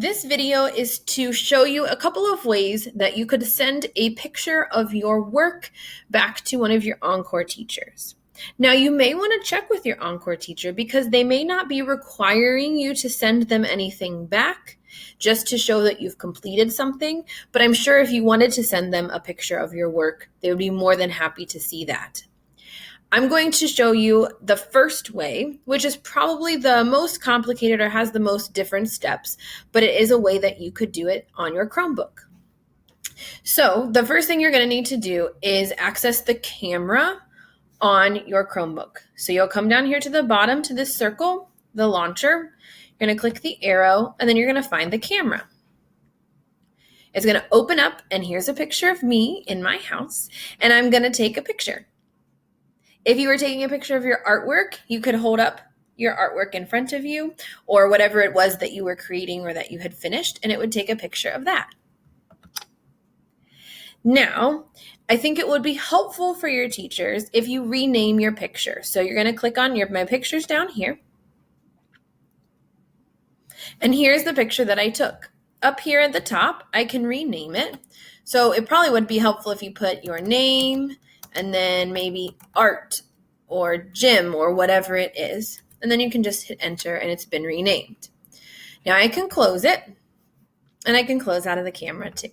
This video is to show you a couple of ways that you could send a picture of your work back to one of your Encore teachers. Now, you may want to check with your Encore teacher because they may not be requiring you to send them anything back just to show that you've completed something, but I'm sure if you wanted to send them a picture of your work, they would be more than happy to see that. I'm going to show you the first way, which is probably the most complicated or has the most different steps, but it is a way that you could do it on your Chromebook. So the first thing you're going to need to do is access the camera on your Chromebook. So you'll come down here to the bottom to this circle, the launcher. You're going to click the arrow, and then you're going to find the camera. It's going to open up, and here's a picture of me in my house, and I'm going to take a picture. If you were taking a picture of your artwork, you could hold up your artwork in front of you or whatever it was that you were creating or that you had finished, and it would take a picture of that. Now, I think it would be helpful for your teachers if you rename your picture. So you're going to click on my pictures down here. And here's the picture that I took. Up here at the top, I can rename it. So it probably would be helpful if you put your name and then maybe art or gym or whatever it is. And then you can just hit enter and it's been renamed. Now I can close it and I can close out of the camera too.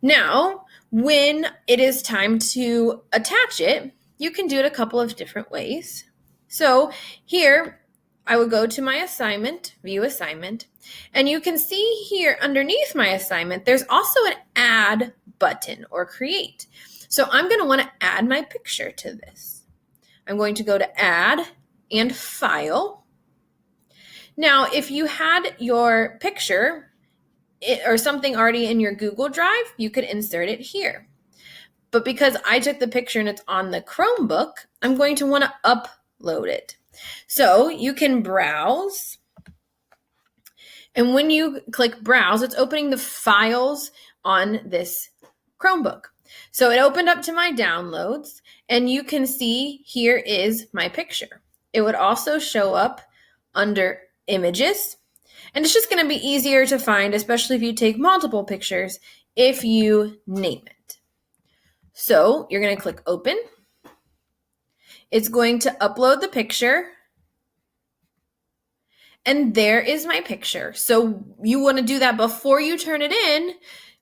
Now, when it is time to attach it, you can do it a couple of different ways. So here, I would go to my assignment, view assignment, and you can see here underneath my assignment, there's also an add button or create. So I'm going to want to add my picture to this. I'm going to go to add and file. Now, if you had your picture or something already in your Google Drive, you could insert it here. But because I took the picture and it's on the Chromebook, I'm going to want to upload it. So you can browse. And when you click browse, it's opening the files on this Chromebook. So it opened up to my downloads, and you can see here is my picture. It would also show up under images, and it's just going to be easier to find, especially if you take multiple pictures, if you name it. So you're going to click open. It's going to upload the picture. And there is my picture. So you want to do that before you turn it in,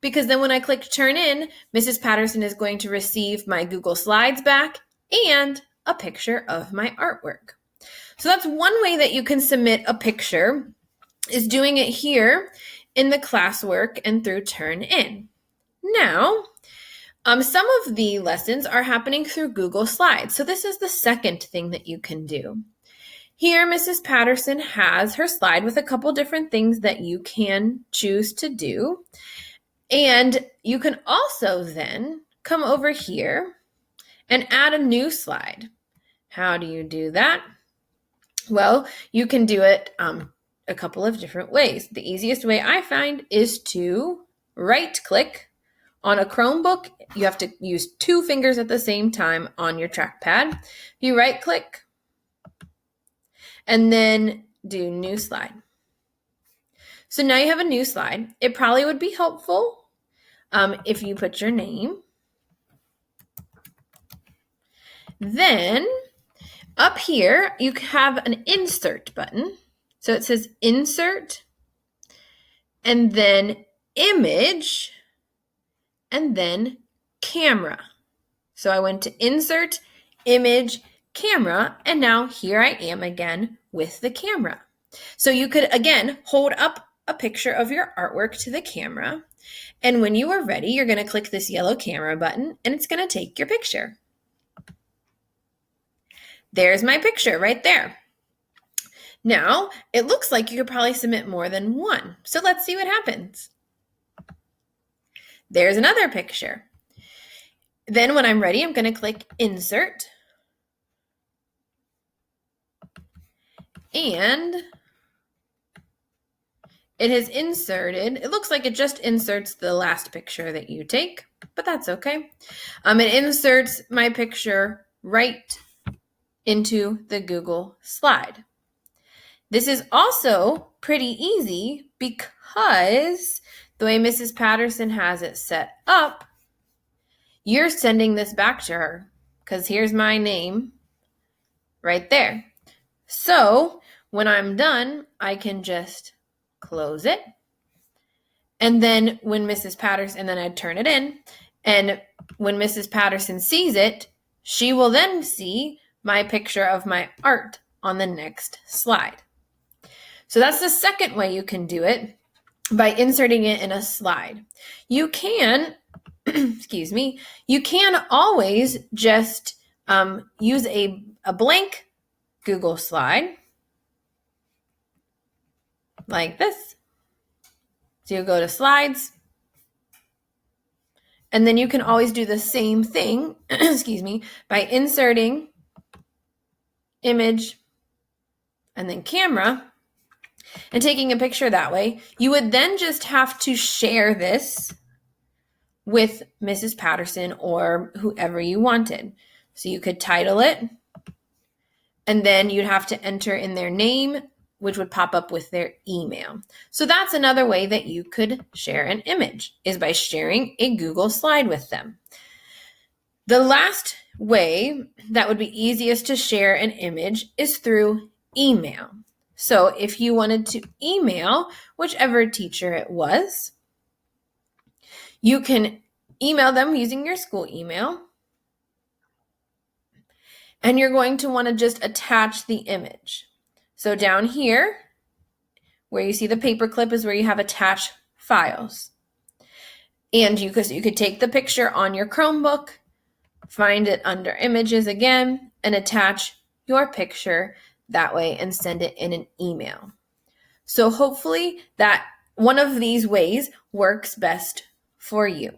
because then when I click turn in, Mrs. Patterson is going to receive my Google Slides back and a picture of my artwork. So that's one way that you can submit a picture, is doing it here in the classwork and through turn in. Now, some of the lessons are happening through Google Slides. So this is the second thing that you can do. Here, Mrs. Patterson has her slide with a couple different things that you can choose to do. And you can also then come over here and add a new slide. How do you do that? Well, you can do it a couple of different ways. The easiest way I find is to right-click on a Chromebook. You have to use 2 fingers at the same time on your trackpad. You right-click and then do new slide. So now you have a new slide. It probably would be helpful if you put your name. Then up here, you have an insert button. So it says insert and then image and then camera. So I went to insert, image, camera, and now here I am again with the camera. So you could, again, hold up a picture of your artwork to the camera, and when you are ready, you're going to click this yellow camera button, and it's going to take your picture. There's my picture right there. Now, it looks like you could probably submit more than one, so let's see what happens. There's another picture. Then when I'm ready, I'm going to click insert. And it has inserted, it looks like it just inserts the last picture that you take, but that's okay. It inserts my picture right into the Google slide. This is also pretty easy because the way Mrs. Patterson has it set up, you're sending this back to her because here's my name right there. So when I'm done, I can just close it. And then when Mrs. Patterson, and then I'd turn it in. And when Mrs. Patterson sees it, she will then see my picture of my art on the next slide. So that's the second way you can do it, by inserting it in a slide. You can, excuse me, you can always just use a blank Google slide like this. So you go to slides, and then you can always do the same thing, excuse me, by inserting image and then camera and taking a picture that way. You would then just have to share this with Mrs. Patterson or whoever you wanted. So you could title it, and then you'd have to enter in their name, which would pop up with their email. So that's another way that you could share an image, is by sharing a Google slide with them. The last way that would be easiest to share an image is through email. So if you wanted to email whichever teacher it was, you can email them using your school email, and you're going to want to just attach the image. So down here, where you see the paperclip, is where you have attached files. And you could take the picture on your Chromebook, find it under images again, and attach your picture that way and send it in an email. So hopefully that one of these ways works best for you.